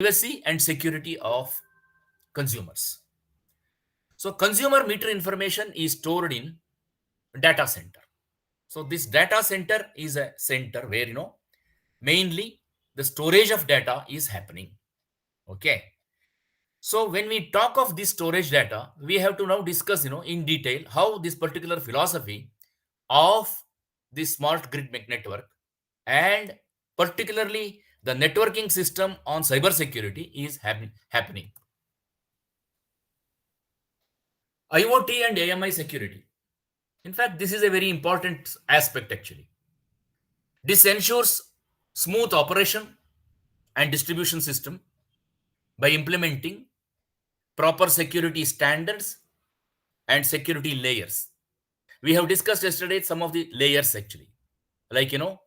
privacy and security of consumers. So consumer meter information is stored in data center. So this data center is a center where mainly the storage of data is happening. Okay. So when we talk of this storage data, we have to now discuss in detail how this particular philosophy of the smart grid network and particularly the networking system on cybersecurity is happening. IoT and AMI security. In fact, this is a very important aspect actually. This ensures smooth operation and distribution system by implementing proper security standards and security layers. We have discussed yesterday some of the layers actually, like the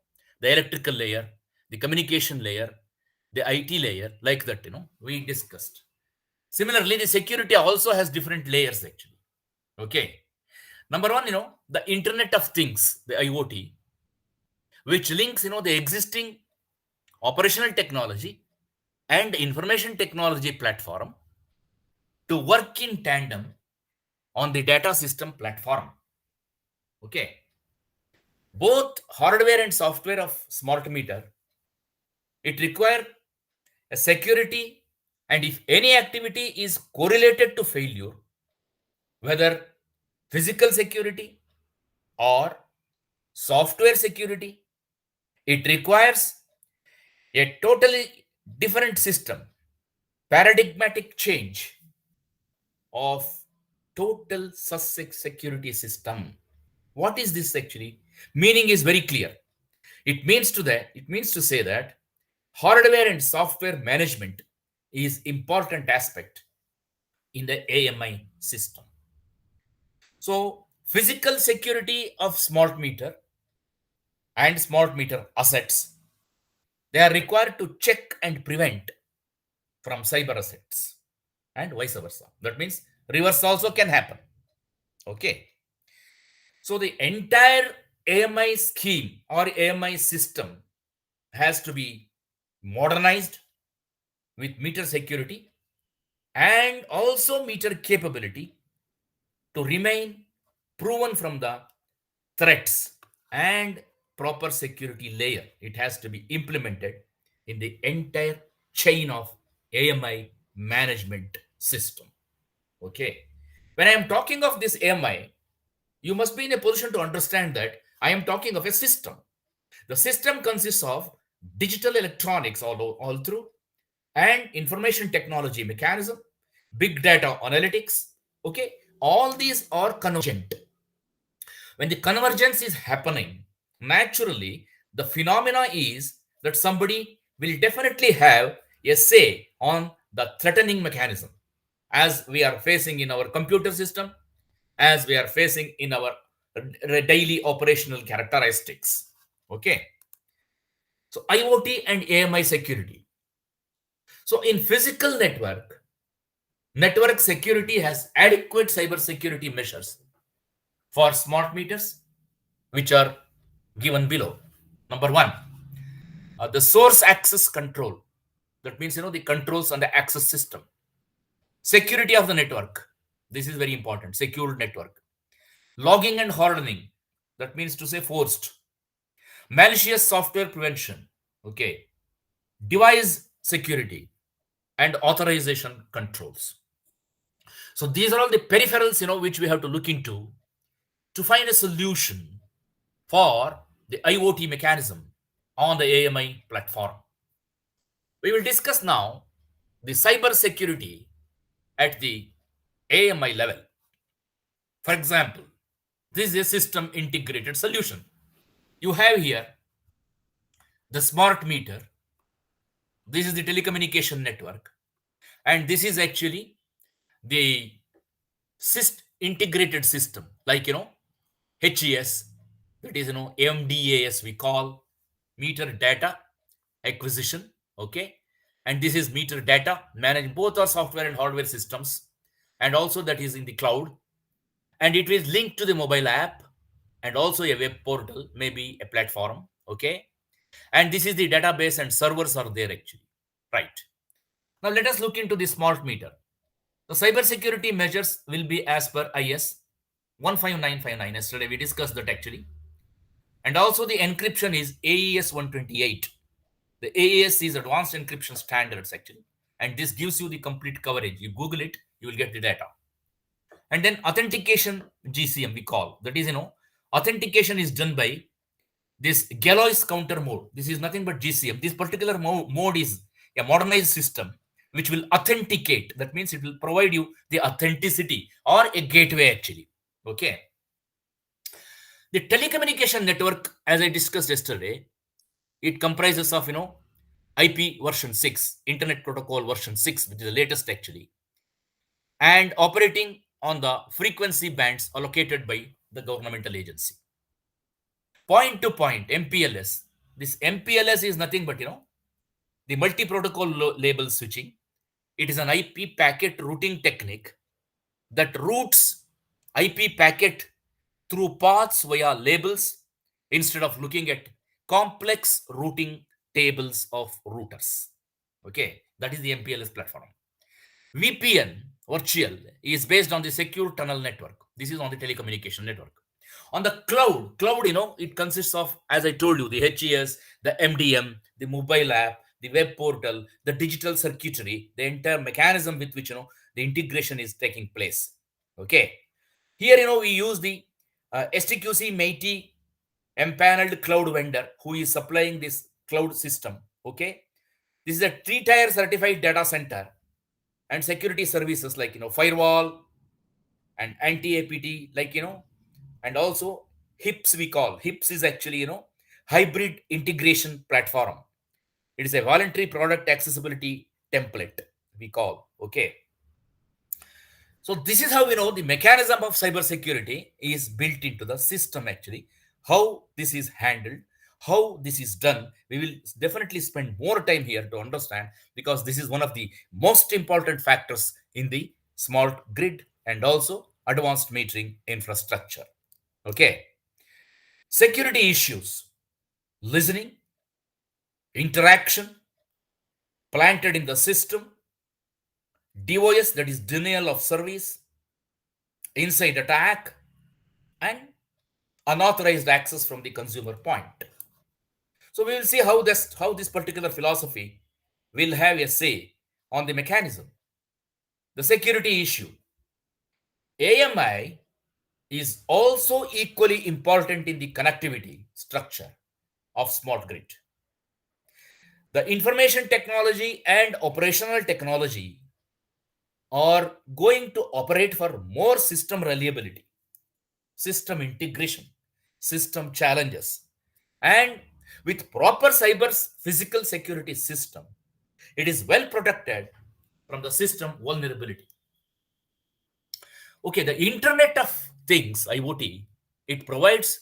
electrical layer, the communication layer, the IT layer, like that, we discussed. Similarly, the security also has different layers actually. Okay. Number one, the Internet of Things, the IoT, which links, the existing operational technology and information technology platform to work in tandem on the data system platform. Okay. Both hardware and software of smart meter, it require a security, and if any activity is correlated to failure, whether physical security or software security, it requires a totally different system, paradigmatic change of total success security system. What is this actually? Meaning is very clear. It means to say that hardware and software management is important aspect in the AMI system. So physical security of smart meter and smart meter assets, they are required to check and prevent from cyber assets and vice versa. That means reverse also can happen. Okay. So the entire AMI scheme or AMI system has to be modernized with meter security and also meter capability to remain proven from the threats and proper security layer. It has to be implemented in the entire chain of AMI management system. Okay. When I am talking of this AMI, you must be in a position to understand that I am talking of a system. The system consists of digital electronics all through and information technology mechanism, big data analytics. Okay. All these are convergent. When the convergence is happening, naturally, the phenomena is that somebody will definitely have a say on the threatening mechanism, as we are facing in our computer system, as we are facing in our daily operational characteristics. Okay. So IoT and AMI security. So in physical network security has adequate cyber security measures for smart meters, which are given below. Number one, the source access control. That means, the controls on the access system. Security of the network. This is very important. Secured network. Logging and hardening. That means to say forced. Malicious software prevention. Okay. Device security and authorization controls. So these are all the peripherals, which we have to look into to find a solution for the IoT mechanism on the AMI platform. We will discuss now the cyber security at the AMI level. For example, this is a system integrated solution. You have here the smart meter, this is the telecommunication network, and this is actually the integrated system, like HES, that is MDAS we call meter data acquisition. Okay. And this is meter data managed, both are software and hardware systems, and also that is in the cloud, and it is linked to the mobile app and also a web portal, maybe a platform. Okay. And this is the database and servers are there actually, right? Now let us look into the smart meter. The cybersecurity measures will be as per IS 15959. Yesterday we discussed that actually. And also the encryption is AES 128. The AES is advanced encryption standards actually. And this gives you the complete coverage. You Google it, you will get the data. And then authentication GCM we call. That is, authentication is done by this Galois counter mode. This is nothing but GCM. This particular mode is a modernized system which will authenticate. That means it will provide you the authenticity or a gateway actually. Okay. The telecommunication network, as I discussed yesterday, it comprises of IP version 6, Internet Protocol version 6, which is the latest actually, and operating on the frequency bands allocated by the governmental agency. Point to point, MPLS. This MPLS is nothing but the multi-protocol label switching. It is an IP packet routing technique that routes IP packet through paths via labels instead of looking at complex routing tables of routers. Okay, that is the MPLS platform. VPN virtual is based on the secure tunnel network. This is on the telecommunication network. On the cloud, it consists of, as I told you, the HES, the MDM, the mobile app, the web portal, the digital circuitry, the entire mechanism with which the integration is taking place. Okay. Here, we use the STQC Meiti empaneled cloud vendor who is supplying this cloud system. Okay. This is a three-tier certified data center and security services like firewall and anti-APT, like and also HIPS we call. HIPS is actually hybrid integration platform. It is a voluntary product accessibility template we call. Okay. So this is how the mechanism of cybersecurity is built into the system actually. How this is handled, how this is done. We will definitely spend more time here to understand, because this is one of the most important factors in the smart grid and also advanced metering infrastructure. Okay. Security issues, listening, interaction, planted in the system, DOS, that is denial of service, inside attack, and unauthorized access from the consumer point. So we will see how this particular philosophy will have a say on the mechanism. The security issue. AMI is also equally important in the connectivity structure of smart grid. The information technology and operational technology are going to operate for more system reliability, system integration, system challenges, and with proper cyber physical security system, it is well protected from the system vulnerability. Okay, the Internet of Things, IoT, it provides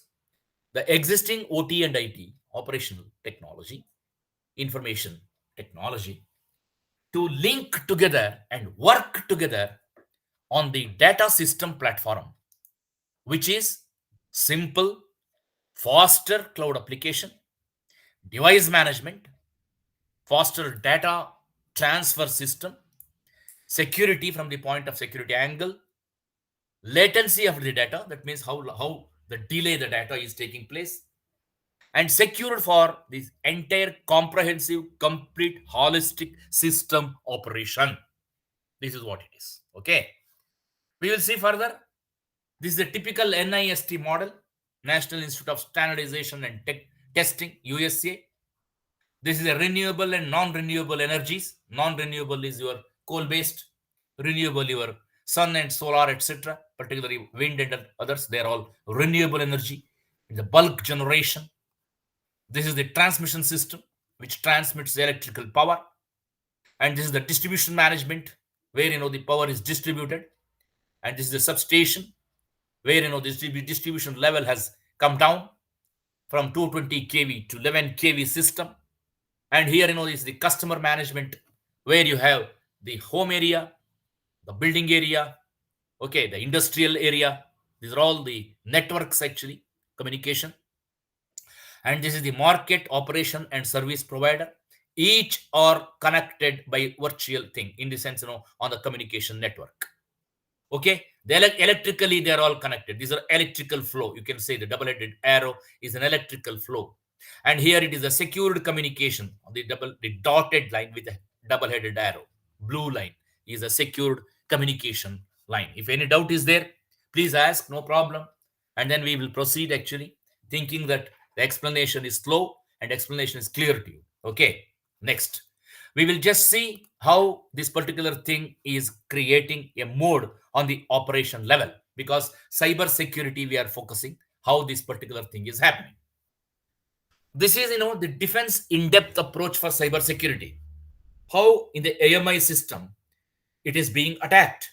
the existing OT and IT, operational technology, information technology, to link together and work together on the data system platform, which is simple, faster cloud application, device management, faster data transfer system, security from the point of security angle, latency of the data, that means how the delay the data is taking place, and secured for this entire comprehensive, complete, holistic system operation. This is what it is. Okay. We will see further. This is a typical NIST model, National Institute of Standardization and Testing, USA. This is a renewable and non-renewable energies. Non-renewable is your coal-based, renewable your sun and solar, etc. Particularly wind and others, they are all renewable energy. The bulk generation. This is the transmission system which transmits the electrical power, and this is the distribution management where the power is distributed, and this is the substation where this distribution level has come down from 220 kV to 11 kV system. And here is the customer management where you have the home area, the building area, okay, the industrial area. These are all the networks actually, communication. And this is the market operation and service provider, Each are connected by virtual thing in the sense, on the communication network. Okay, electrically they are all connected. These are electrical flow. You can say the double-headed arrow is an electrical flow, and here it is a secured communication. The dotted line with a double-headed arrow, blue line, is a secured communication line. If any doubt is there, please ask, no problem, and then we will proceed actually, thinking that the explanation is slow and explanation is clear to you. Okay, next we will just see how this particular thing is creating a mode on the operation level, because cyber security we are focusing how this particular thing is happening. This is the defense in-depth approach for cyber security, how in the AMI system it is being attacked.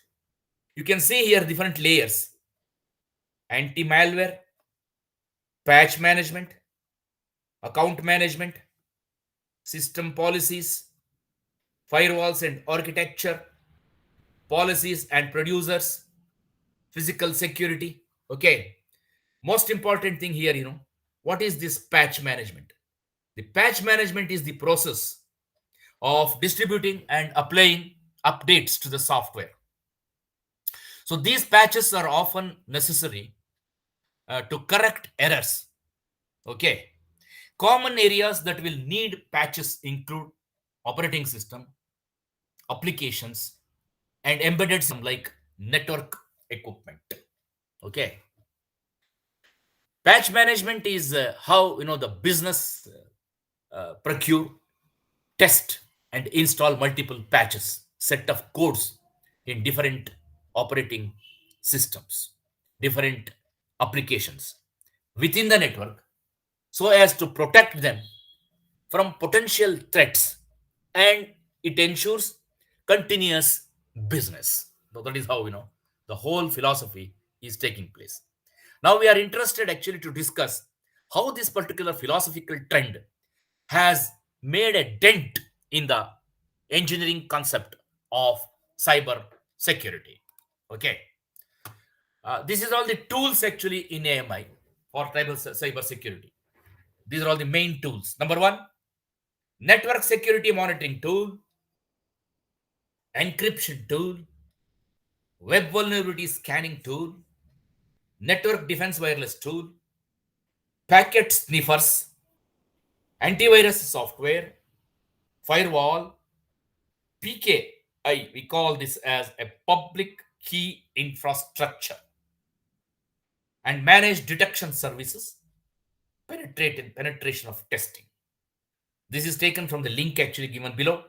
You can see here different layers: anti-malware, patch management, account management, system policies, firewalls and architecture, policies and producers, physical security. Okay, most important thing here, what is this patch management? The patch management is the process of distributing and applying updates to the software. So these patches are often necessary to correct errors. Okay, common areas that will need patches include operating system, applications, and embedded system like network equipment. Okay, patch management is how the business procure, test, and install multiple patches, set of codes in different operating systems, different applications within the network, so as to protect them from potential threats, and it ensures continuous business. So that is how the whole philosophy is taking place. Now we are interested actually to discuss how this particular philosophical trend has made a dent in the engineering concept of cyber security. Okay, this is all the tools actually in AMI for cyber security. These are all the main tools. Number one, network security monitoring tool, encryption tool, web vulnerability scanning tool, network defense wireless tool, packet sniffers, antivirus software, firewall, PKI. We call this as a public key infrastructure, and managed detection services, penetration of testing. This is taken from the link actually given below,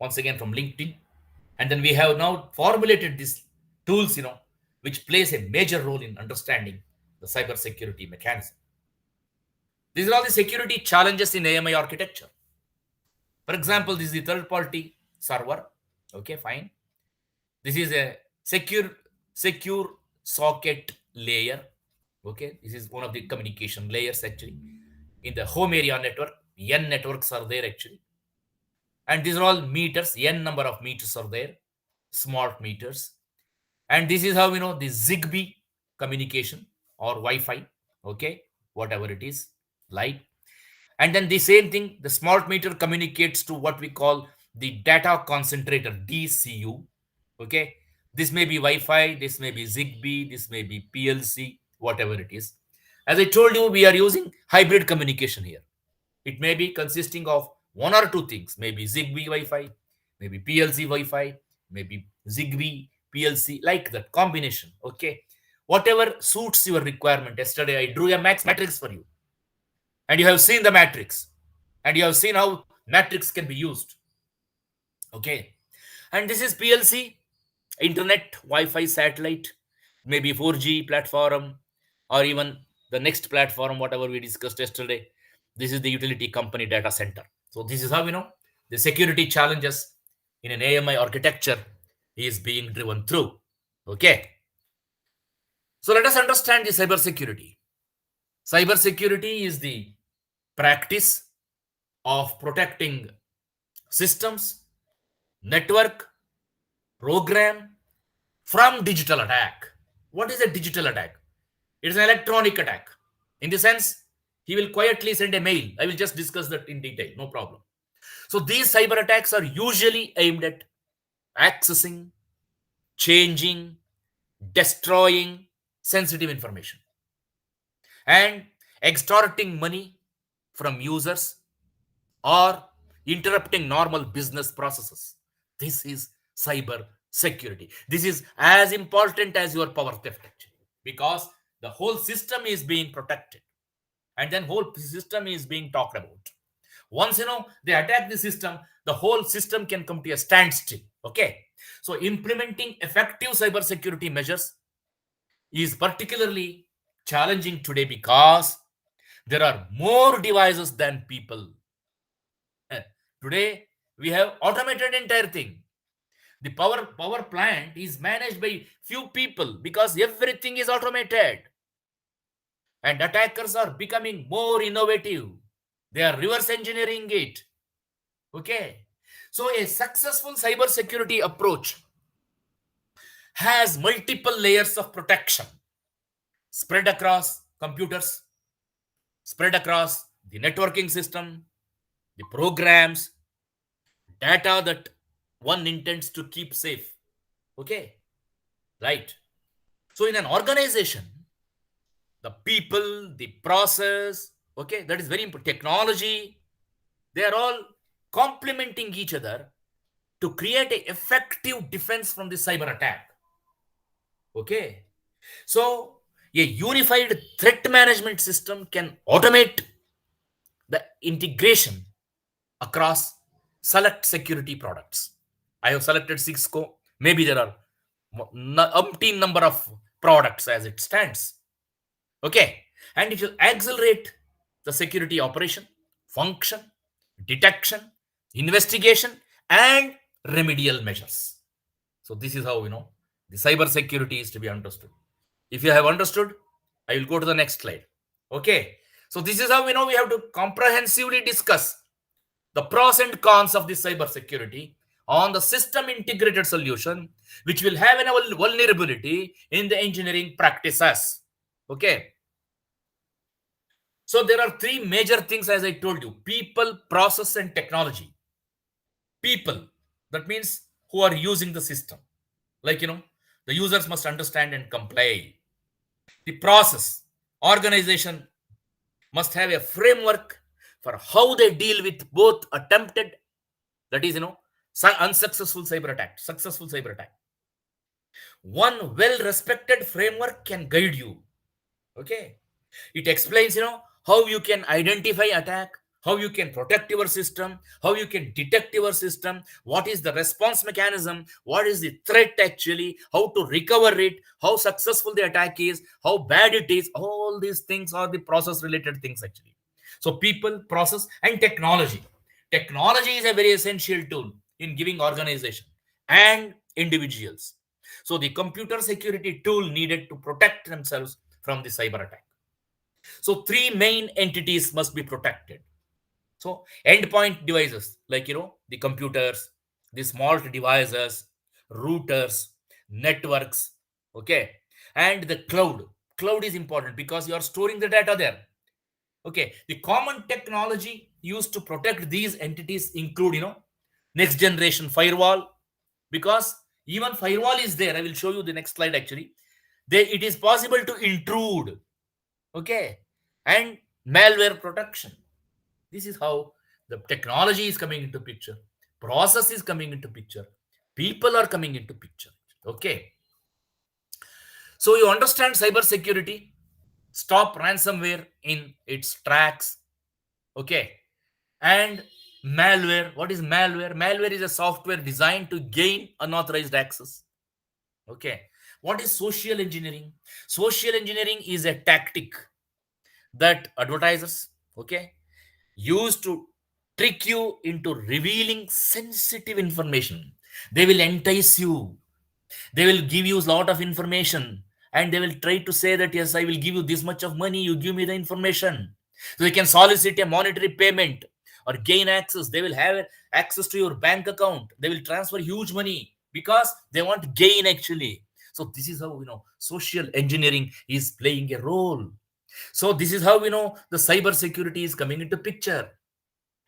once again from LinkedIn. And then we have now formulated these tools, which plays a major role in understanding the cyber security mechanism. These are all the security challenges in AMI architecture. For example, this is the third party server. Okay, fine. This is a secure socket layer. Okay, this is one of the communication layers actually. In the home area network, N networks are there actually. And these are all meters, N number of meters are there, smart meters. And this is how the Zigbee communication or Wi-Fi, okay, whatever it is, light. And then the same thing, the smart meter communicates to what we call the data concentrator, DCU. Okay, this may be Wi-Fi, this may be Zigbee, this may be PLC, whatever it is. As I told you, we are using hybrid communication here. It may be consisting of one or two things, maybe Zigbee Wi-Fi, maybe PLC Wi-Fi, maybe Zigbee PLC, like that combination. Okay, whatever suits your requirement. Yesterday I drew a matrix for you, and you have seen the matrix, and you have seen how matrix can be used. Okay, and this is PLC, internet Wi-Fi satellite, maybe 4G platform, or even the next platform whatever we discussed yesterday. This is the utility company data center. So this is how the security challenges in an AMI architecture is being driven through. Okay, so let us understand the cyber security. Cyber security is the practice of protecting systems, network, program from digital attack. What is a digital attack? It is an electronic attack. In the sense, he will quietly send a mail. I will just discuss that in detail, no problem. So these cyber attacks are usually aimed at accessing, changing, destroying sensitive information, and extorting money from users or interrupting normal business processes. This is cyber security. This is as important as your power theft actually, because the whole system is being protected and then whole system is being talked about. Once they attack the system, the whole system can come to a standstill. Okay, so implementing effective cyber security measures is particularly challenging today because there are more devices than people. Today we have automated entire thing. The power plant is managed by few people because everything is automated, and attackers are becoming more innovative. They are reverse engineering it. Okay, so a successful cyber security approach has multiple layers of protection spread across computers, spread across the networking system, the programs, data that one intends to keep safe. Okay, right. So in an organization, the people, the process, okay, that is very important. Technology, they are all complementing each other to create a effective defense from the cyber attack. Okay, so a unified threat management system can automate the integration across select security products. I have selected HESCOM. Maybe there are umpteen number of products as it stands. Okay, and it will accelerate the security operation, function, detection, investigation, and remedial measures. So this is how the cyber security is to be understood. If you have understood, I will go to the next slide. Okay, so this is how we have to comprehensively discuss the pros and cons of the cyber security on the system integrated solution, which will have a vulnerability in the engineering practices. Okay, so there are three major things, as I told you: people, process, and technology. People, that means who are using the system. Like, the users must understand and comply. The process, organization must have a framework for how they deal with both attempted, that is, unsuccessful cyber attack, successful cyber attack. One well respected framework can guide you. Okay, it explains how you can identify attack, how you can protect your system, how you can detect your system, what is the response mechanism, what is the threat actually, how to recover it, how successful the attack is, how bad it is. All these things are the process related things actually. So people, process, and technology. Technology is a very essential tool in giving organization and individuals, so the computer security tool needed to protect themselves from the cyber attack. So three main entities must be protected. So endpoint devices, like the computers, the smart devices, routers, networks, okay, and the cloud. Cloud is important because you are storing the data there. Okay, the common technology used to protect these entities include next generation firewall, because even firewall is there. I will show you the next slide actually. It is possible to intrude. Okay, and malware protection. This is how the technology is coming into picture, process is coming into picture, people are coming into picture. Okay, so you understand cyber security, stop ransomware in its tracks. Okay, and malware. What is malware? Malware is a software designed to gain unauthorized access. Okay, what is social engineering? Social engineering is a tactic that advertisers, okay, use to trick you into revealing sensitive information. They will entice you, they will give you a lot of information, and they will try to say that, yes, I will give you this much of money, you give me the information. So they can solicit a monetary payment or gain access. They will have access to your bank account, they will transfer huge money because they want gain actually. So this is how social engineering is playing a role. So this is how the cyber security is coming into picture.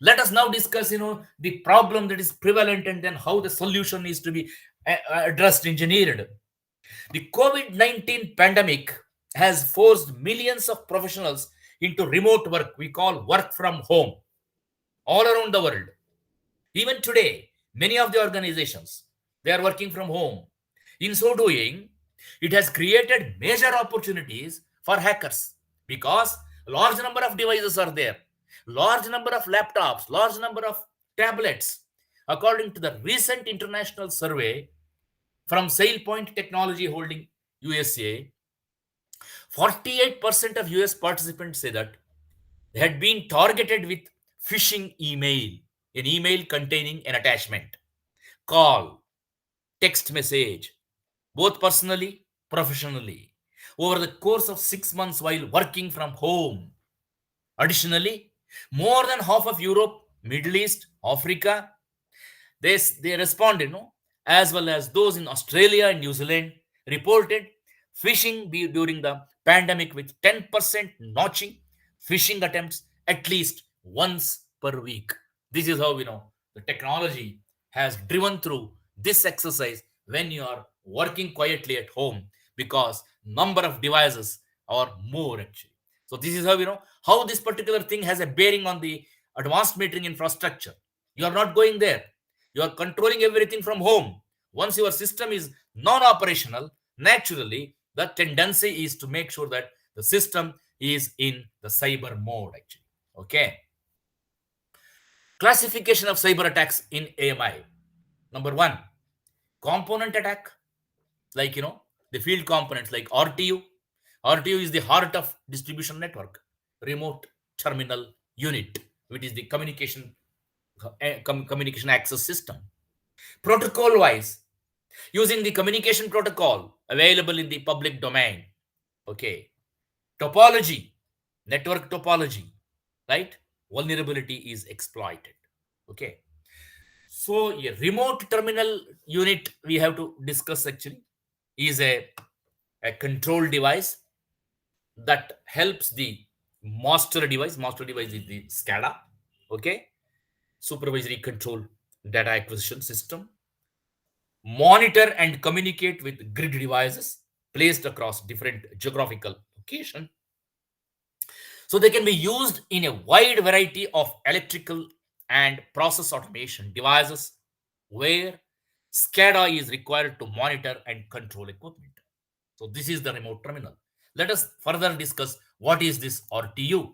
Let us now discuss, the problem that is prevalent and then how the solution is to be addressed, engineered. The COVID-19 pandemic has forced millions of professionals into remote work, we call work from home, all around the world. Even today, many of the organizations, they are working from home. In so doing, it has created major opportunities for hackers because large number of devices are there, large number of laptops, large number of tablets. According to the recent international survey from SailPoint Technology Holding USA, 48% of US participants say that they had been targeted with phishing email, an email containing an attachment, call, text message, both personally, professionally, over the course of 6 months while working from home. Additionally, more than half of Europe, Middle East, Africa, they responded, no, as well as those in Australia and New Zealand reported phishing during the pandemic with 10% notching phishing attempts at least once per week. This is how the technology has driven through this exercise when you are working quietly at home, because number of devices are more actually. So this is how how this particular thing has a bearing on the advanced metering infrastructure. You are not going there, you are controlling everything from home. Once your system is non-operational, naturally the tendency is to make sure that the system is in the cyber mode actually. Okay. Classification of cyber attacks in AMI. Number one, component attack, like the field components like RTU. RTU is the heart of distribution network, remote terminal unit, which is the communication access system. Protocol wise, using the communication protocol available in the public domain. Okay. Topology, network topology, right? Vulnerability is exploited. Okay. So a remote terminal unit we have to discuss actually is a control device that helps the master device. Master device is the SCADA. Okay. Supervisory control data acquisition system, monitor and communicate with grid devices placed across different geographical location, so they can be used in a wide variety of electrical and process automation devices where SCADA is required to monitor and control equipment. So this is the remote terminal. Let us further discuss what is this RTU.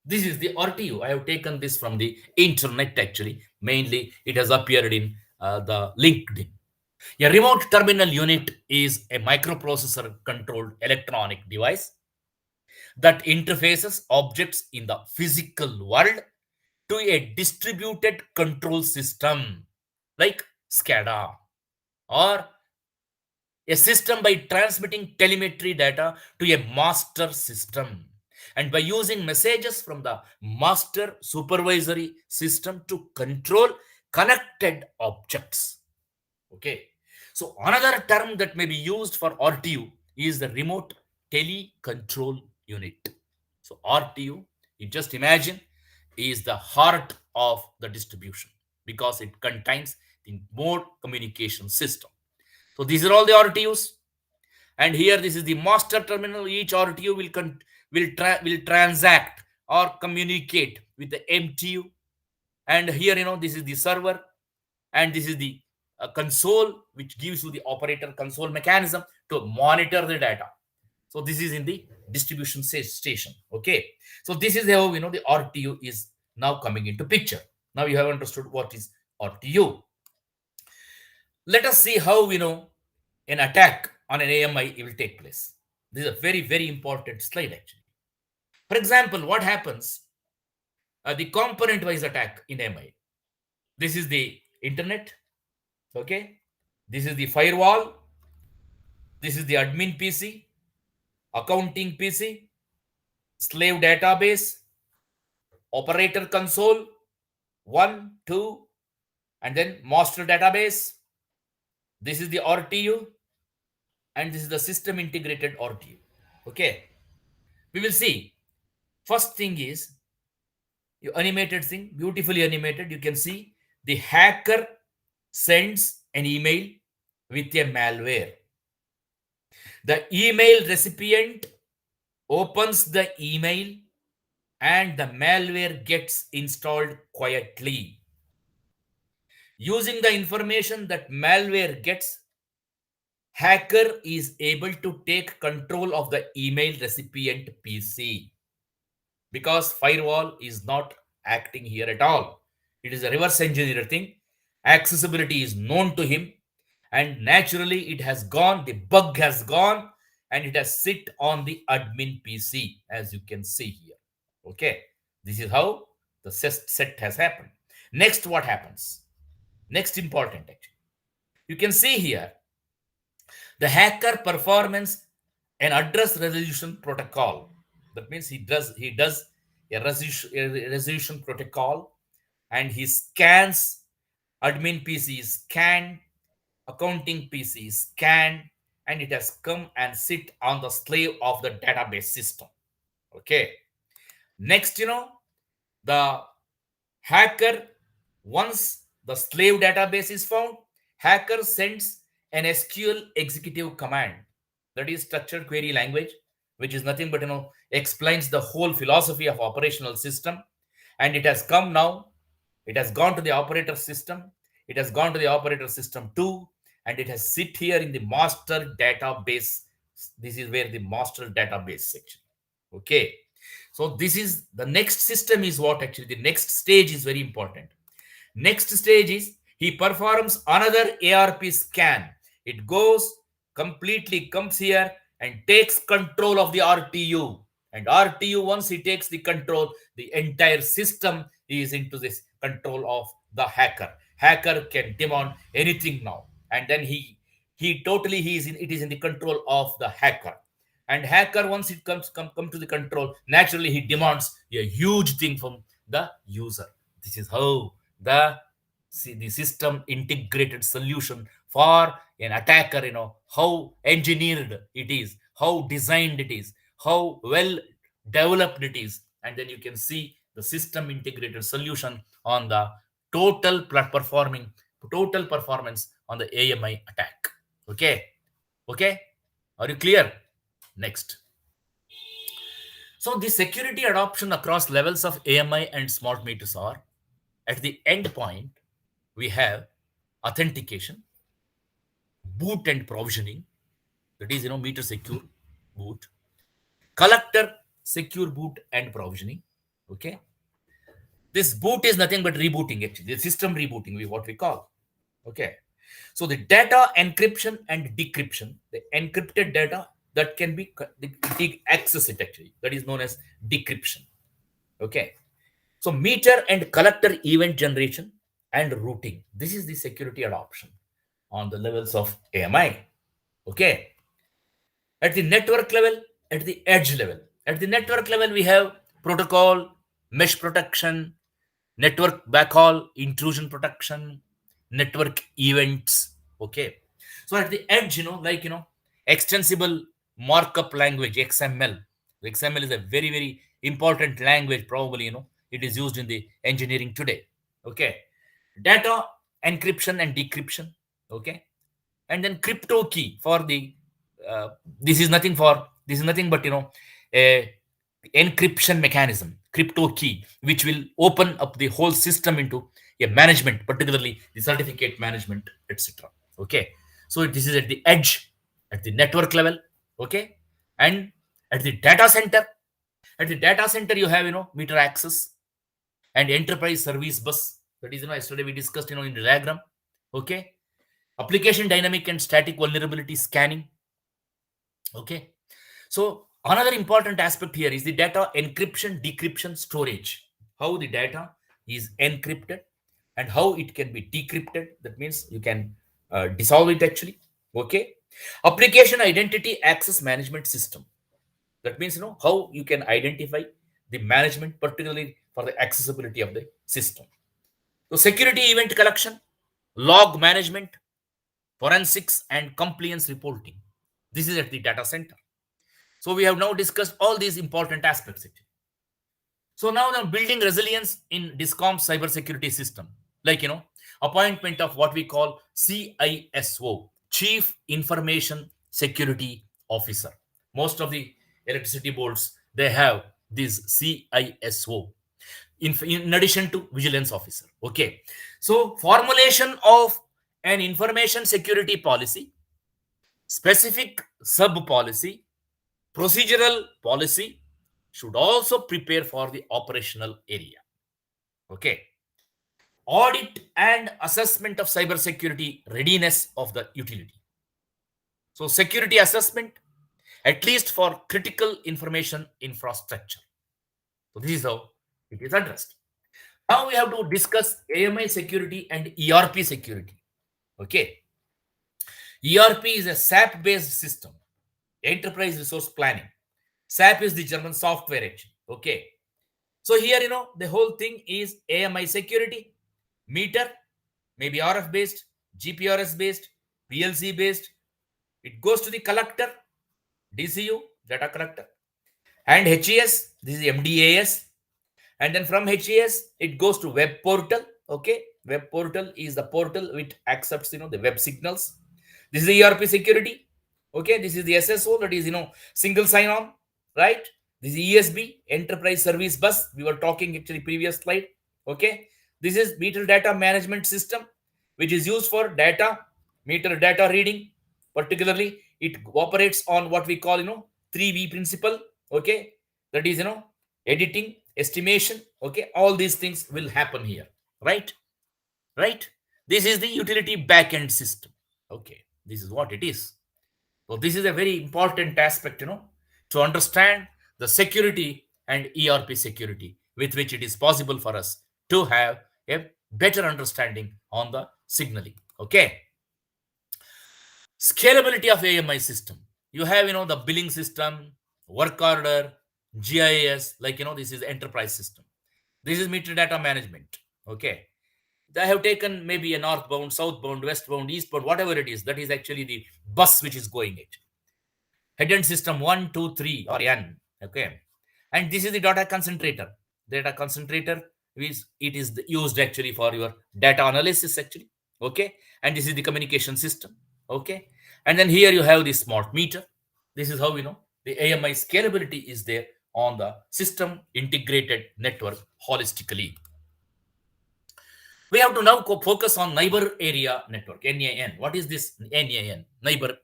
This is the RTU. I have taken this from the internet actually. Mainly it has appeared in the LinkedIn. A remote terminal unit is a microprocessor controlled electronic device that interfaces objects in the physical world to a distributed control system like SCADA, or a system by transmitting telemetry data to a master system and by using messages from the master supervisory system to control connected objects. Okay. So another term that may be used for RTU is the remote telecontrol unit. So RTU, you just imagine, is the heart of the distribution because it contains the mode communication system. So these are all the RTUs, and here this is the master terminal. Each RTU will transact or communicate with the MTU, and here this is the server, and this is the console which gives you the operator console mechanism to monitor the data. So this is in the distribution station. Okay, so this is how the RTU is now coming into picture. Now you have understood what is RTU. Let us see how an attack on an AMI will take place. This is a very very important slide actually. For example, what happens, the component wise attack in AMI. This is the internet. Okay, this is the firewall, this is the admin PC, accounting PC, slave database, operator console, 1 2, and then master database. This is the RTU, and this is the system integrated RTU. Okay, we will see. First thing is You animated thing, beautifully animated. You can see the hacker sends an email with a malware. The email recipient opens the email and the malware gets installed quietly. Using the information that malware gets, hacker is able to take control of the email recipient PC because firewall is not acting here at all. It is a reverse engineer thing. Accessibility is known to him, and naturally it has gone, the bug has gone, and it has sit on the admin PC, as you can see here. Okay, this is how the set has happened. Next, what happens? Next important actually. You can see here the hacker performance an address resolution protocol. That means he does a resolution protocol, and he scans admin PC scan, accounting PC scan, and it has come and sit on the slave of the database system. Okay. Next, the hacker, once the slave database is found, hacker sends an SQL executive command, that is structured query language, which is nothing but explains the whole philosophy of operational system. And it has come now, it has gone to the operator system, it has gone to the operator system 2, and it has sit here in the master database. This is where the master database section. Okay, so this is the next system is what actually the next stage is very important. Next stage is he performs another ARP scan. It goes completely, comes here and takes control of the RTU. And RTU, once he takes the control, the entire system is into this control of the hacker. Hacker can demand anything now, and then he totally he is in it is in the control of the hacker. And hacker, once it come to the control, naturally he demands a huge thing from the user. This is how the system integrated solution for an attacker, how engineered it is, how designed it is, how well developed it is. And then you can see the system integrated solution on the performing total performance on the AMI attack. Okay. Okay, are you clear? Next. So the security adoption across levels of AMI and smart meters are, at the end point, we have authentication, boot and provisioning, that is, meter secure boot, collector secure boot and provisioning. Okay. This boot is nothing but rebooting, actually, the system rebooting, what we call. Okay. So the data encryption and decryption, the encrypted data that can be access it actually, that is known as decryption. Okay. So meter and collector event generation and routing. This is the security adoption on the levels of AMI. Okay. At the network level, at the edge level. At the network level, we have protocol, mesh protection, network backhaul, intrusion protection, network events. Okay. So at the edge, extensible markup language, XML. XML is a very, very important language, probably, it is used in the engineering today. Okay. Data encryption and decryption. Okay. And then crypto key for the uh, this is nothing but a encryption mechanism, crypto key, which will open up the whole system into a management, particularly the certificate management, etc. Okay, so this is at the edge, at the network level. Okay, and at the data center, you have meter access and enterprise service bus. That is, yesterday we discussed in the diagram. Okay, application dynamic and static vulnerability scanning. Okay, so another important aspect here is the data encryption, decryption, storage. How the data is encrypted and how it can be decrypted. That means you can dissolve it actually. Okay, application identity access management system. That means how you can identify the management, particularly for the accessibility of the system. So security event collection, log management, forensics, and compliance reporting. This is at the data center. So we have now discussed all these important aspects. So now they're building resilience in discom cybersecurity system, like appointment of what we call CISO, Chief Information Security Officer. Most of the electricity boards, they have this CISO in addition to vigilance officer. Okay, so formulation of an information security policy, specific sub policy, procedural policy should also prepare for the operational area. Okay, audit and assessment of cybersecurity readiness of the utility. So security assessment, at least for critical information infrastructure. So this is how it is addressed. Now we have to discuss AMI security and ERP security. Okay, ERP is a SAP based system, enterprise resource planning. SAP is the German software actually. Okay, so here the whole thing is AMI security, meter, maybe RF based, GPRS based, PLC based. It goes to the collector, DCU, data collector, and HES. This is MDAS. And then from HES, it goes to web portal. Okay, web portal is the portal which accepts the web signals. This is the ERP security. Okay, this is the SSO, that is single sign on, right? This is ESB, enterprise service bus. We were talking actually previous slide. Okay, this is meter data management system, which is used for meter data reading. Particularly, it operates on what we call 3V principle. Okay, that is editing, estimation. Okay, all these things will happen here, right? Right. This is the utility backend system. Okay, this is what it is. So this is a very important aspect, to understand the security and ERP security, with which it is possible for us to have a better understanding on the signaling. Okay. Scalability of AMI system. You have, the billing system, work order, GIS, like, this is enterprise system. This is meter data management. Okay. They have taken maybe a northbound, southbound, westbound, eastbound, whatever it is. That is actually the bus which is going it. Head-end system 1, 2, 3 or N. Okay. And this is the data concentrator. Data concentrator is used actually for your data analysis actually. Okay. And this is the communication system. Okay. And then here you have the smart meter. This is how the AMI scalability is there on the system integrated network holistically. We have to now focus on neighbor area network, NAN. What is this NAN? Neighbor.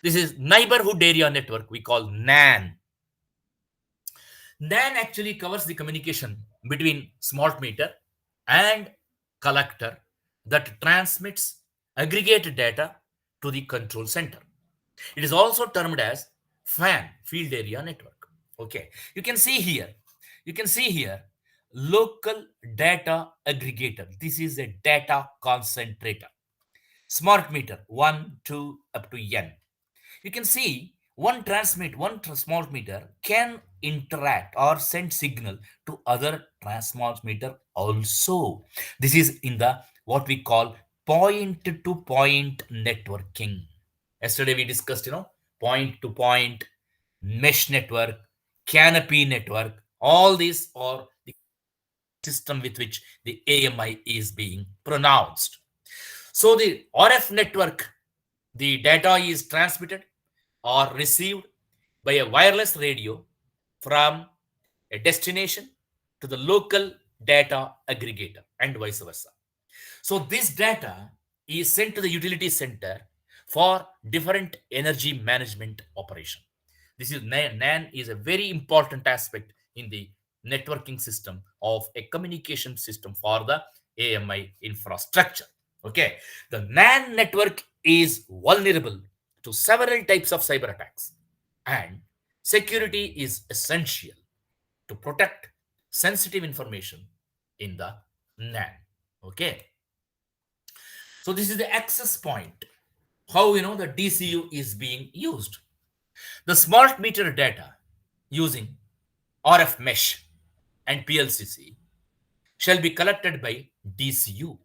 This is neighborhood area network. We call NAN. NAN actually covers the communication between smart meter and collector that transmits aggregate data to the control center. It is also termed as FAN, field area network. Okay, you can see here. Local data aggregator. This is a data concentrator. Smart meter 1, 2, up to N. You can see one smart meter can interact or send signal to other smart meter also. This is in the what we call point to point networking. Yesterday we discussed point to point, mesh network, canopy network. All these are the system with which the AMI is being pronounced. So the RF network, the data is transmitted or received by a wireless radio from a destination to the local data aggregator and vice versa. So this data is sent to the utility center for different energy management operation. This is NAN is a very important aspect in the networking system of a communication system for the AMI infrastructure. Okay, the NAN network is vulnerable to several types of cyber attacks, and security is essential to protect sensitive information in the NAN. Okay, so this is the access point. How the DCU is being used. The smart meter data using RF mesh and PLCC shall be collected by DCU.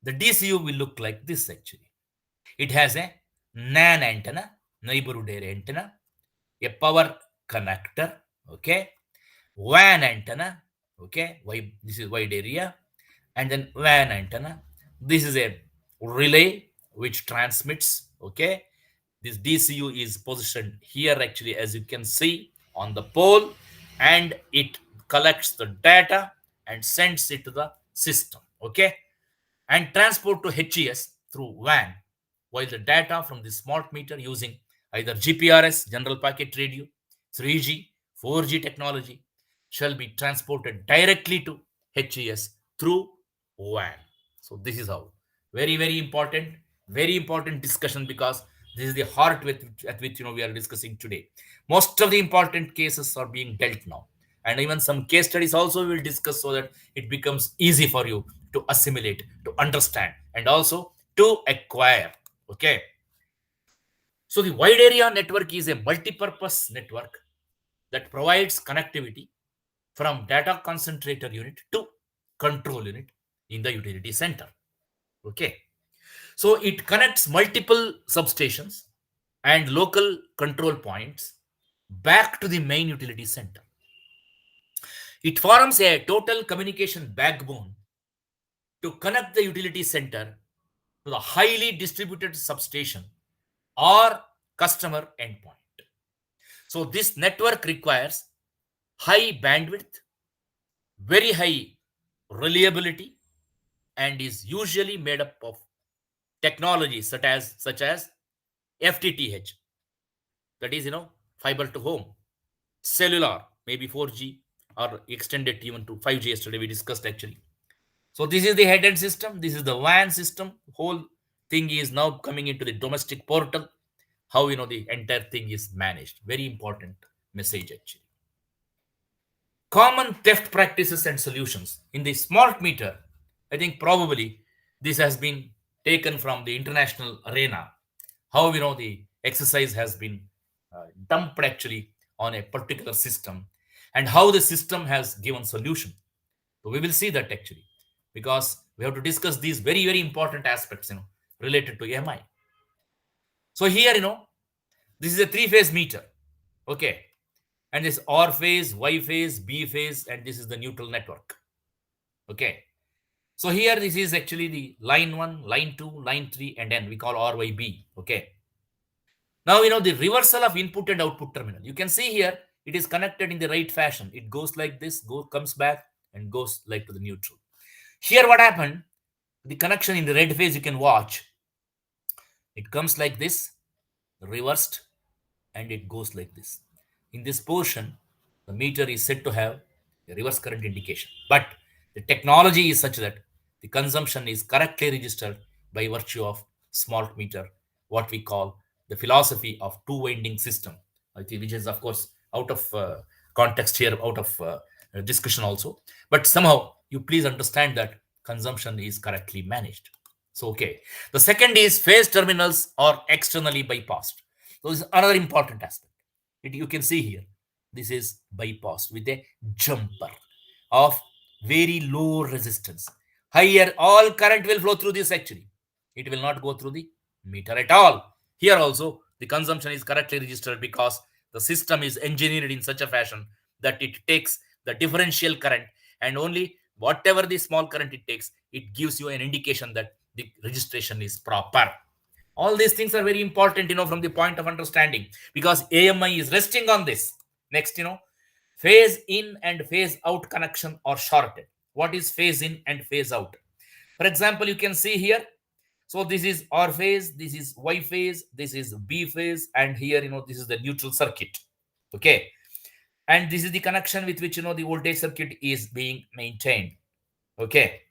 The DCU will look like this actually. It has a NAN antenna, neighborhood area antenna, a power connector, okay, WAN antenna. Okay, this is wide area, and then WAN antenna. This is a relay which transmits. Okay, this DCU is positioned here actually, as you can see on the pole, and it collects the data and sends it to the system. Okay, and transport to HES through WAN, while the data from the smart meter using either GPRS, general packet radio, 3G, 4G technology shall be transported directly to HES through WAN. So this is how. Very important discussion, because this is the heart at which we are discussing today. Most of the important cases are being dealt now, and even some case studies also we will discuss, so that it becomes easy for you to assimilate, to understand, and also to acquire. Okay. So the wide area network is a multi-purpose network that provides connectivity from data concentrator unit to control unit in the utility center. Okay. So it connects multiple substations and local control points back to the main utility center. It forms a total communication backbone to connect the utility center to the highly distributed substation or customer endpoint. So this network requires high bandwidth, very high reliability, and is usually made up of technologies such as FTTH, that is fiber to home, cellular, maybe 4G, or extended even to 5G. Yesterday we discussed actually. So this is the head-end system. This is the WAN system. Whole thing is now coming into the domestic portal. How the entire thing is managed. Very important message actually. Common theft practices and solutions in the smart meter. I think probably this has been taken from the international arena. How the exercise has been dumped actually on a particular system, and how the system has given solution. So we will see that actually, because we have to discuss these very important aspects related to AMI. So here this is a three-phase meter. Okay, and this R phase, Y phase, B phase, and this is the neutral network. Okay, so here this is actually the line 1, line 2, line 3, and then we call RYB. Okay, now the reversal of input and output terminal. You can see here it is connected in the right fashion. It goes like this, comes back and goes like to the neutral. Here what happened, the connection in the red phase, you can watch, it comes like this, reversed, and it goes like this. In this portion, the meter is said to have a reverse current indication, but the technology is such that the consumption is correctly registered by virtue of smart meter, what we call the philosophy of two winding system. I think, which is of course out of context here, out of discussion also, but somehow you please understand that consumption is correctly managed. So okay, the second is phase terminals are externally bypassed. So this is another important aspect. You can see here, this is bypassed with a jumper of very low resistance. Higher, all current will flow through this actually. It will not go through the meter at all. Here also, the consumption is correctly registered, because the system is engineered in such a fashion that it takes the differential current, and only whatever the small current it takes, it gives you an indication that the registration is proper. All these things are very important from the point of understanding, because AMI is resting on this. Next, phase in and phase out connection are shorted. What is phase in and phase out? For example, you can see here, so this is R phase, this is Y phase, this is B phase, and here this is the neutral circuit. Okay, and this is the connection with which the voltage circuit is being maintained. Okay,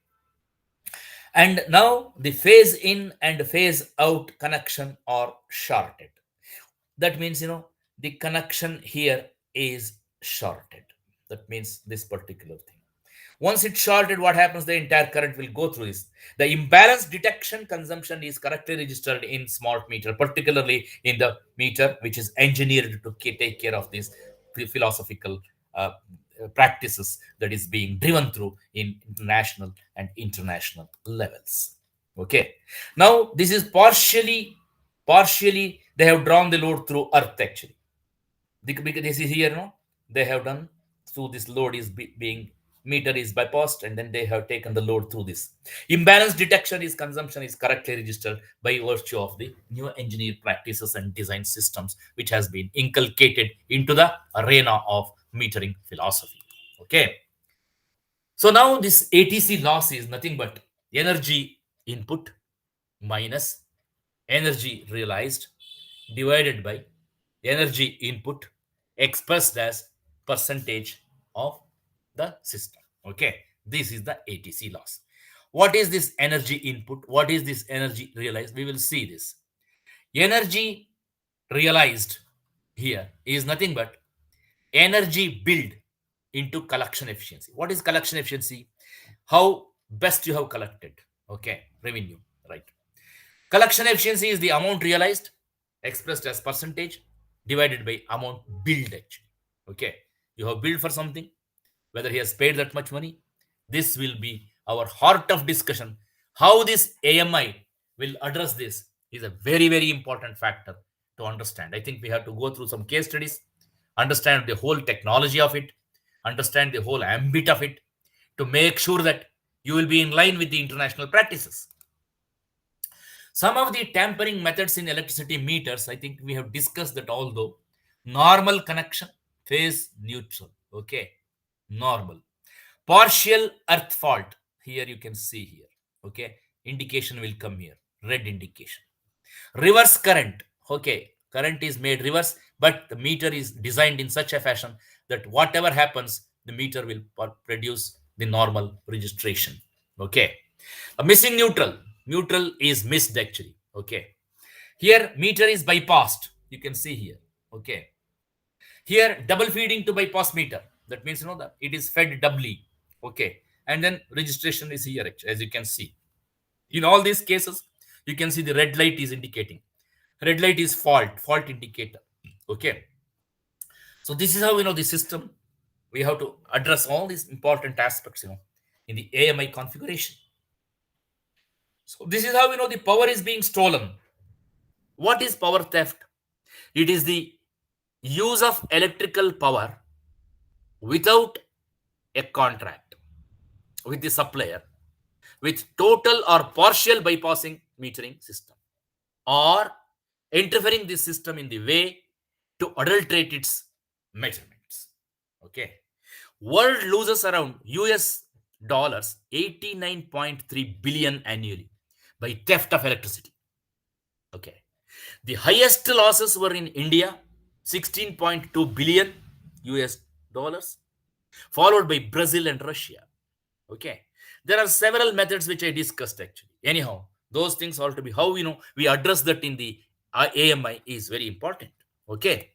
and now the phase in and phase out connection are shorted. That means the connection here is shorted. That means this particular thing, once it's shorted, what happens, the entire current will go through this. The imbalance detection consumption is correctly registered in smart meter, particularly in the meter which is engineered to take care of these philosophical practices that is being driven through in national and international levels. Okay, now this is partially they have drawn the load through earth actually, because this is here they have done through this load is being meter is bypassed, and then they have taken the load through this. Imbalance detection is consumption is correctly registered by virtue of the new engineer practices and design systems which has been inculcated into the arena of metering philosophy. Okay. So now this ATC loss is nothing but energy input minus energy realized divided by energy input expressed as percentage of the system. Okay, this is the ATC loss. What is this energy input? What is this energy realized? We will see this. Energy realized here is nothing but energy build into collection efficiency. What is collection efficiency? How best you have collected. Okay, revenue, right? Collection efficiency is the amount realized expressed as percentage divided by amount billed actually. Okay, you have billed for something, whether he has paid that much money. This will be our heart of discussion. How this AMI will address this is a very, very important factor to understand. I think we have to go through some case studies, understand the whole technology of it, understand the whole ambit of it to make sure that you will be in line with the international practices. Some of the tampering methods in electricity meters, I think we have discussed that although normal connection, phase neutral, okay, normal. Partial earth fault, here you can see here, okay, indication will come here, red indication. Reverse current, okay, current is made reverse, but the meter is designed in such a fashion that whatever happens, the meter will produce the normal registration, okay. A missing neutral, neutral is missed actually, okay. Here meter is bypassed, you can see here, okay. Here double feeding to bypass meter, that means that it is fed doubly, okay, and then registration is here as you can see. In all these cases you can see the red light is indicating, red light is fault indicator, okay. So this is how the system, we have to address all these important aspects in the AMI configuration. So this is how the power is being stolen. What is power theft? It is the use of electrical power without a contract with the supplier, with total or partial bypassing metering system, or interfering the system in the way to adulterate its measurements. Okay. World loses around US dollars 89.3 billion annually by theft of electricity. Okay. The highest losses were in India, 16.2 billion US dollars, followed by Brazil and Russia. Okay. There are several methods which I discussed actually. Anyhow, those things all to be how we address that in the AMI is very important. Okay.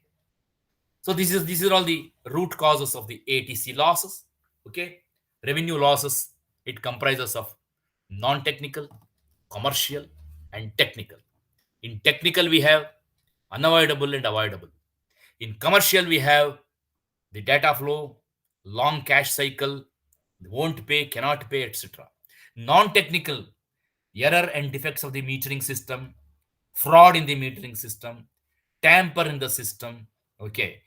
So these are all the root causes of the ATC losses. Okay. Revenue losses, it comprises of non-technical, commercial, and technical. In technical, we have unavoidable and avoidable. In commercial, we have the data flow, long cash cycle, won't pay, cannot pay, etc. Non-technical, error and defects of the metering system, fraud in the metering system, tamper in the system. Okay.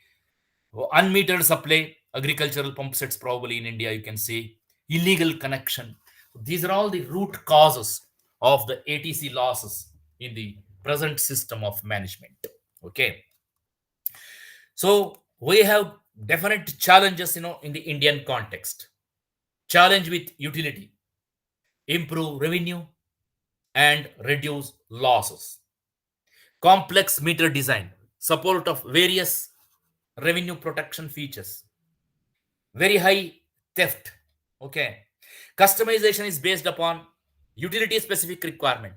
Unmetered supply, agricultural pump sets probably in India, you can see illegal connection. These are all the root causes of the ATC losses in the present system of management. Okay. So we have definite challenges, in the Indian context. Challenge with utility, improve revenue, and reduce losses. Complex meter design, support of various revenue protection features, very high theft. Okay. Customization is based upon utility specific requirement.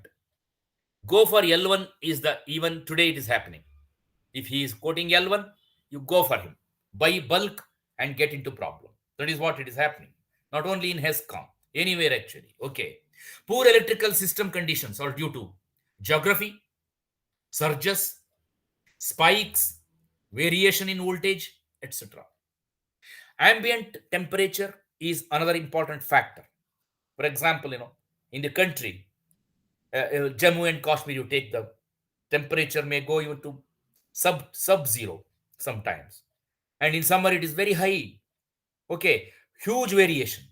Go for L1 is the even today it is happening. If he is quoting L1, you go for him. Buy bulk and get into problem. That is what it is happening. Not only in HESCOM, anywhere actually. Okay. Poor electrical system conditions are due to geography, surges, spikes, variation in voltage, etc. Ambient temperature is another important factor. For example, in the country, Jammu and Kashmir, you take the temperature may go even to sub zero sometimes, and in summer it is very high. Okay, huge variation.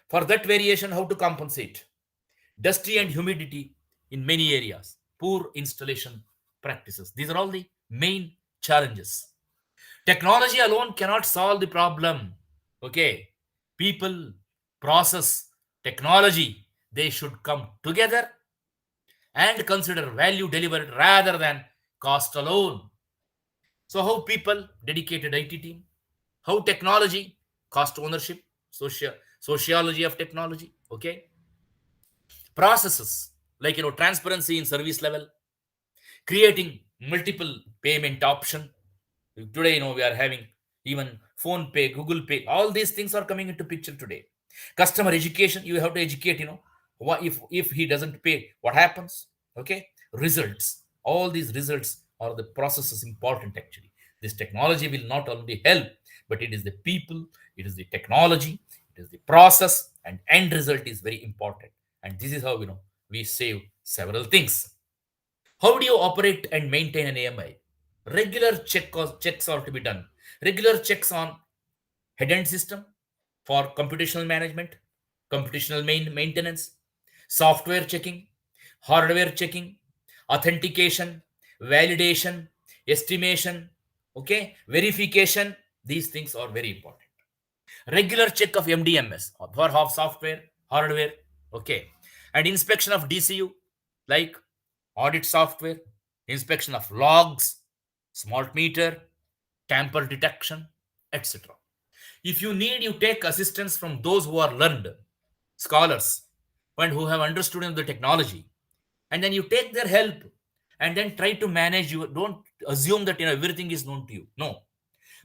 For that variation, how to compensate? Dusty and humidity in many areas, poor installation practices. These are all the main challenges. Technology alone cannot solve the problem. Okay, people, process, technology, they should come together and consider value delivered rather than cost alone. So, how people dedicated IT team, how technology, cost ownership, social sociology of technology, okay, processes like transparency in service level, creating multiple payment option. Today we are having even phone pay, Google pay, all these things are coming into picture today. Customer education, you have to educate, what if he doesn't pay, what happens. Okay, results, all these results are the processes important actually. This technology will not only help, but it is the people, it is the technology, it is the process, and end result is very important. And this is how we save several things. How do you operate and maintain an AMI? Regular checks are to be done. Regular checks on head-end system for computational management, computational maintenance, software checking, hardware checking, authentication, validation, estimation, okay, verification. These things are very important. Regular check of MDMS for half software, hardware, okay, and inspection of DCU like audit software, inspection of logs, smart meter, tamper detection, etc. If you need, you take assistance from those who are learned, scholars, and who have understood the technology, and then you take their help and then try to manage. You don't assume that everything is known to you. No,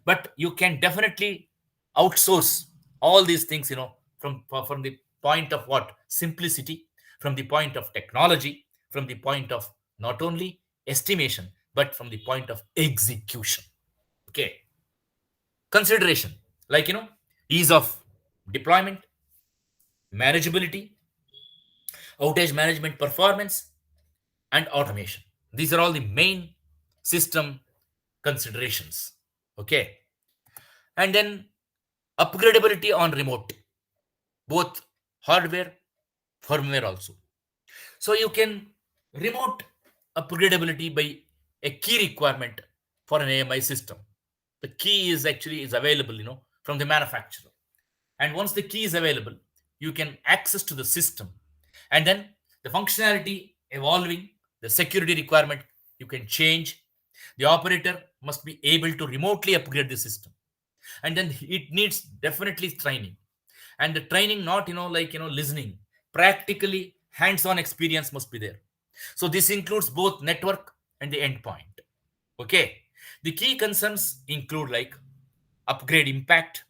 but you can definitely outsource all these things from the point of what simplicity, from the point of technology, from the point of not only estimation but from the point of execution. Okay, consideration like ease of deployment, manageability, outage management, performance, and automation. These are all the main system considerations. Okay, and then upgradability on remote, both hardware, firmware also. So you can remote upgradability by a key requirement for an AMI system. The key is actually is available, from the manufacturer. And once the key is available, you can access to the system. And then the functionality evolving, the security requirement, you can change. The operator must be able to remotely upgrade the system. And then it needs definitely training, and the training not listening, practically hands-on experience must be there. So this includes both network and the endpoint. Okay, the key concerns include like upgrade impact,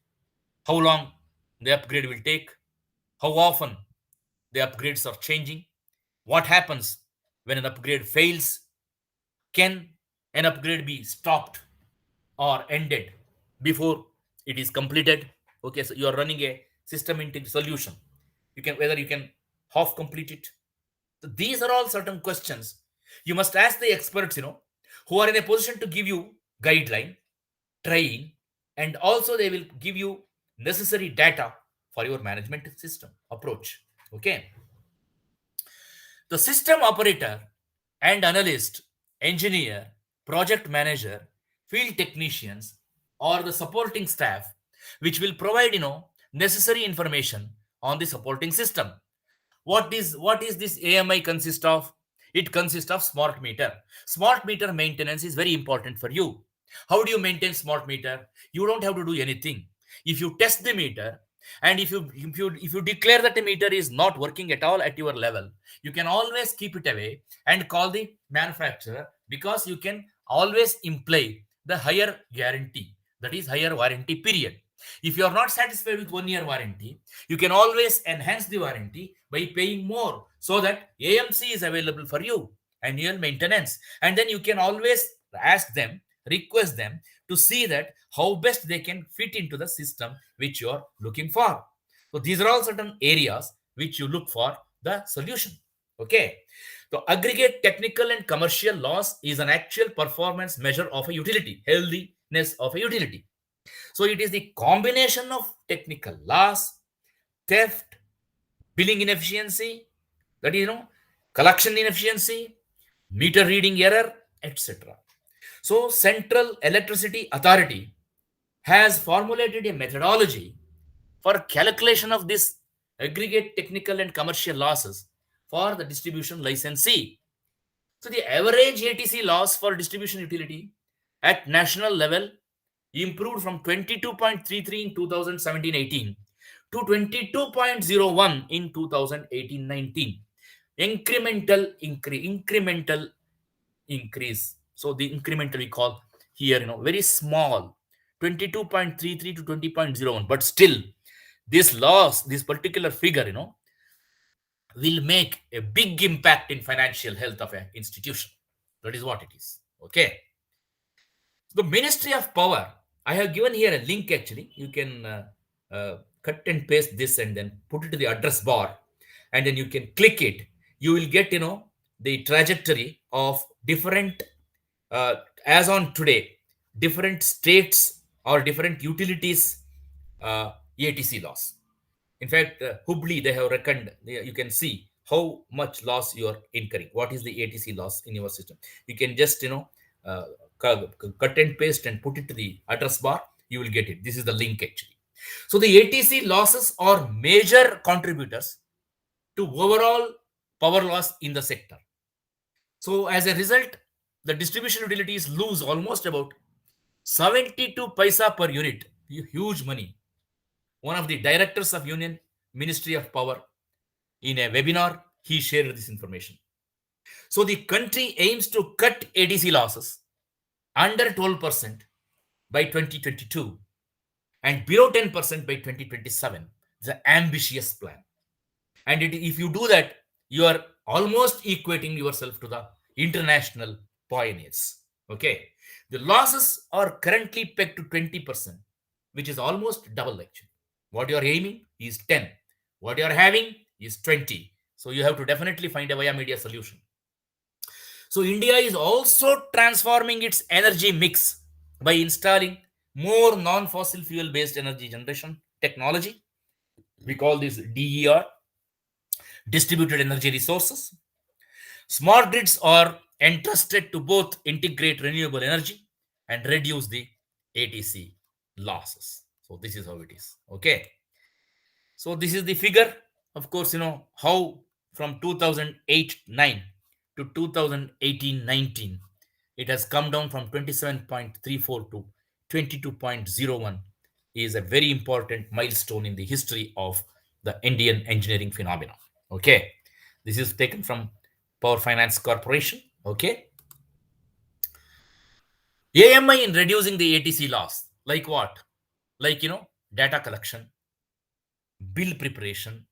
how long the upgrade will take, how often the upgrades are changing, what happens when an upgrade fails, can an upgrade be stopped or ended before it is completed. Okay, so you are running a system into solution, you can whether you can half complete it. So these are all certain questions you must ask the experts, who are in a position to give you guideline, train, and also they will give you necessary data for your management system approach. Okay, the system operator and analyst, engineer, project manager, field technicians, or the supporting staff, which will provide necessary information on the supporting system. What is this AMI consist of? It consists of smart meter. Smart meter maintenance is very important for you. How do you maintain smart meter? You don't have to do anything. If you test the meter, and if you declare that the meter is not working at all at your level, you can always keep it away and call the manufacturer, because you can always imply the higher guarantee, that is higher warranty period. If you are not satisfied with 1 year warranty, you can always enhance the warranty by paying more, so that AMC is available for you, annual maintenance. And then you can always ask them, request them to see that how best they can fit into the system which you are looking for. So these are all certain areas which you look for the solution. Okay. So aggregate technical and commercial loss is an actual performance measure of a utility, healthiness of a utility. So it is the combination of technical loss, theft, billing inefficiency, that is, collection inefficiency, meter reading error, etc. So Central Electricity Authority has formulated a methodology for calculation of this aggregate technical and commercial losses for the distribution licensee. So the average ATC loss for distribution utility at national level improved from 22.33 in 2017-18 to 22.01 in 2018-19. Incremental increase. So the incremental we call here, very small, 22.33 to 20.01. But still, this loss, this particular figure, will make a big impact in financial health of an institution. That is what it is. Okay. The Ministry of Power, I have given here a link actually. You can cut and paste this and then put it to the address bar, and then you can click it. You will get, the trajectory of different, as on today, different states or different utilities ATC loss. In fact, Hubli, they have reckoned, you can see how much loss you are incurring. What is the ATC loss in your system? You can just, uh, cut and paste and put it to the address bar. You will get it. This is the link actually. So the ATC losses are major contributors to overall power loss in the sector. So as a result, the distribution utilities lose almost about 72 paisa per unit. Huge money. One of the directors of Union Ministry of Power, in a webinar, he shared this information. So the country aims to cut ADC losses under 12% by 2022 and below 10% by 2027. It's an ambitious plan. And if you do that, you are almost equating yourself to the international pioneers. Okay. The losses are currently pegged to 20%, which is almost double actually. What you are aiming is 10. What you are having is 20. So you have to definitely find a via media solution. So India is also transforming its energy mix by installing more non-fossil fuel based energy generation technology. We call this DER, distributed energy resources. Smart grids are entrusted to both integrate renewable energy and reduce the ATC losses. So this is how it is. Okay. So this is the figure. Of course, how from 2008-9 to 2018-19, it has come down from 27.34 to 22.01, is a very important milestone in the history of the Indian engineering phenomena. Okay. This is taken from Power Finance Corporation. Okay. AMI in reducing the ATC loss, like what? Like, data collection, bill preparation,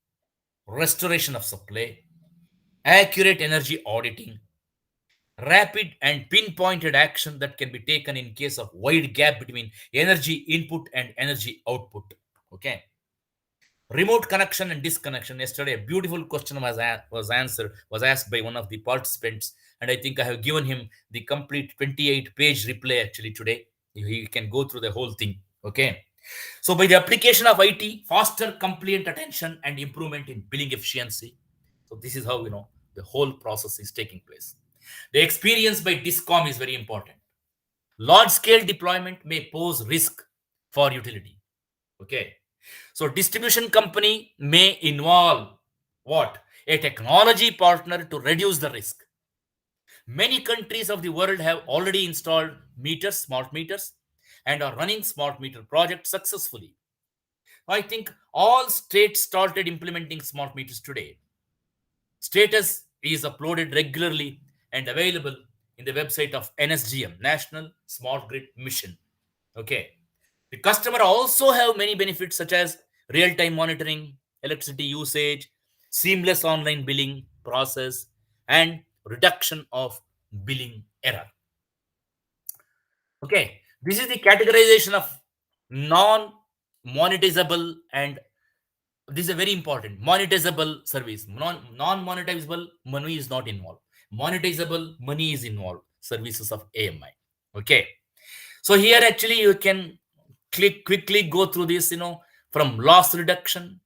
restoration of supply, accurate energy auditing, rapid and pinpointed action that can be taken in case of wide gap between energy input and energy output. Okay. Remote connection and disconnection. Yesterday, a beautiful question was asked by one of the participants, and I think I have given him the complete 28-page reply actually today. He can go through the whole thing. Okay. So by the application of IT, faster compliant attention and improvement in billing efficiency. So this is how the whole process is taking place. The experience by DISCOM is very important. Large scale deployment may pose risk for utility. Okay. So distribution company may involve what? A technology partner to reduce the risk. Many countries of the world have already installed meters, smart meters, and are running smart meter projects successfully. I think all states started implementing smart meters today. Status is uploaded regularly and available in the website of NSGM, National Smart Grid Mission. Okay. The customer also have many benefits such as real-time monitoring, electricity usage, seamless online billing process, and reduction of billing error. Okay. This is the categorization of non-monetizable, and this is a very important monetizable service. Non-monetizable money is not involved. Monetizable money is involved. Services of AMI. Okay. So here actually you can quickly go through this, from loss reduction,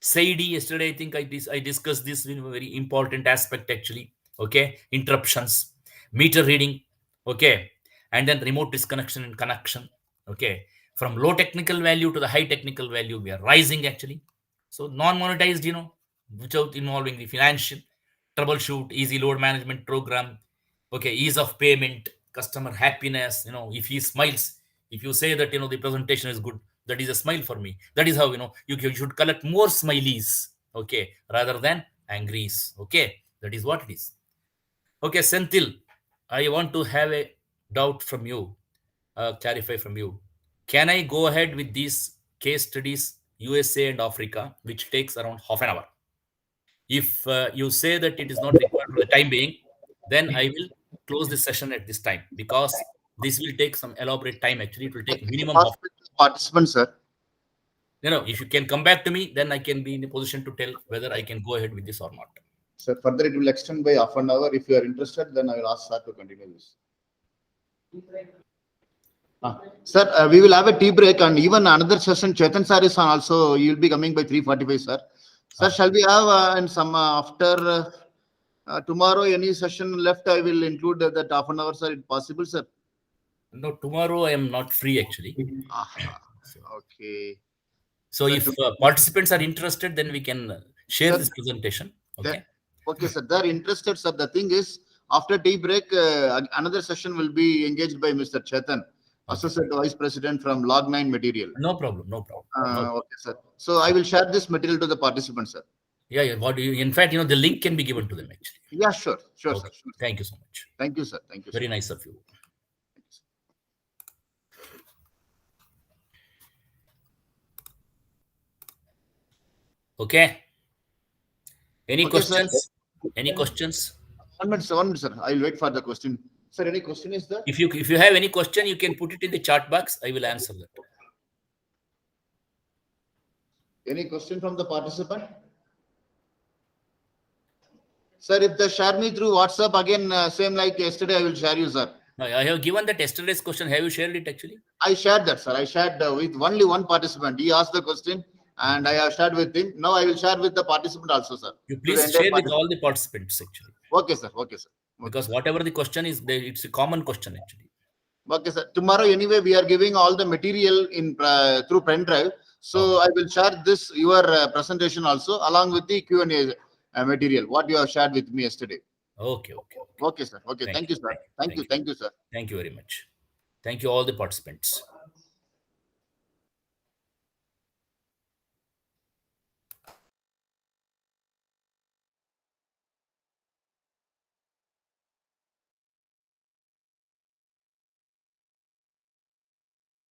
SAIDI. Yesterday, I think I discussed this, very important aspect actually. Okay, interruptions, meter reading. Okay, and then remote disconnection and connection. Okay, from low technical value to the high technical value, we are rising actually. So non-monetized, without involving the financial, troubleshoot, easy load management program. Okay, ease of payment, customer happiness. If he smiles, if you say that the presentation is good, that is a smile for me. That is how you should collect more smileys, okay, rather than angries. Okay, that is what it is. Okay, Senthil, I want to have a doubt from you, clarify from you. Can I go ahead with these case studies, USA and Africa, which takes around half an hour? If you say that it is not required for the time being, then I will close this session at this time, because this will take some elaborate time. Actually, it will take minimum half. Participants, sir. If you can come back to me, then I can be in a position to tell whether I can go ahead with this or not. Sir, further it will extend by half an hour. If you are interested, then I will ask sir to continue this. Sir, we will have a tea break and even another session. Chetan sir is also, you will be coming by 3:45, sir. Sir, shall we have and some after tomorrow any session left? I will include that half an hour, sir. If possible, sir. No, tomorrow I am not free actually. Okay. So sir, if participants are interested, then we can share this presentation. Okay. Okay, sir. They're interested, sir. The thing is, after tea break, another session will be engaged by Mr. Chetan, Associate Vice President from Log9 Material. No problem. No problem. Okay, sir. So I will share this material to the participants, sir. Yeah. In fact, the link can be given to them actually. Yeah, sure, okay. Sir. Sure. Thank you so much. Thank you, sir. Thank you. Very nice of you. Okay. Any questions? Sir. Any questions? 1 minute, sir. I will wait for the question. Sir, any question is there? If you have any question, you can put it in the chat box. I will answer that. Any question from the participant? Sir, if they share me through WhatsApp again, same like yesterday, I will share you, sir. No, I have given that yesterday's question. Have you shared it actually? I shared that, sir. I shared with only one participant. He asked the question and I have shared with him. Now I will share with the participant also, sir. You please share with all the participants actually. Okay, sir. Okay, sir. Because whatever the question is, it's a common question actually. Okay, sir. Tomorrow, anyway, we are giving all the material in through pen drive. So I will share this your presentation also along with the Q&A material what you have shared with me yesterday. Okay. Okay, sir. Okay. Thank you, sir. Thank you, sir. Thank you very much. Thank you all the participants.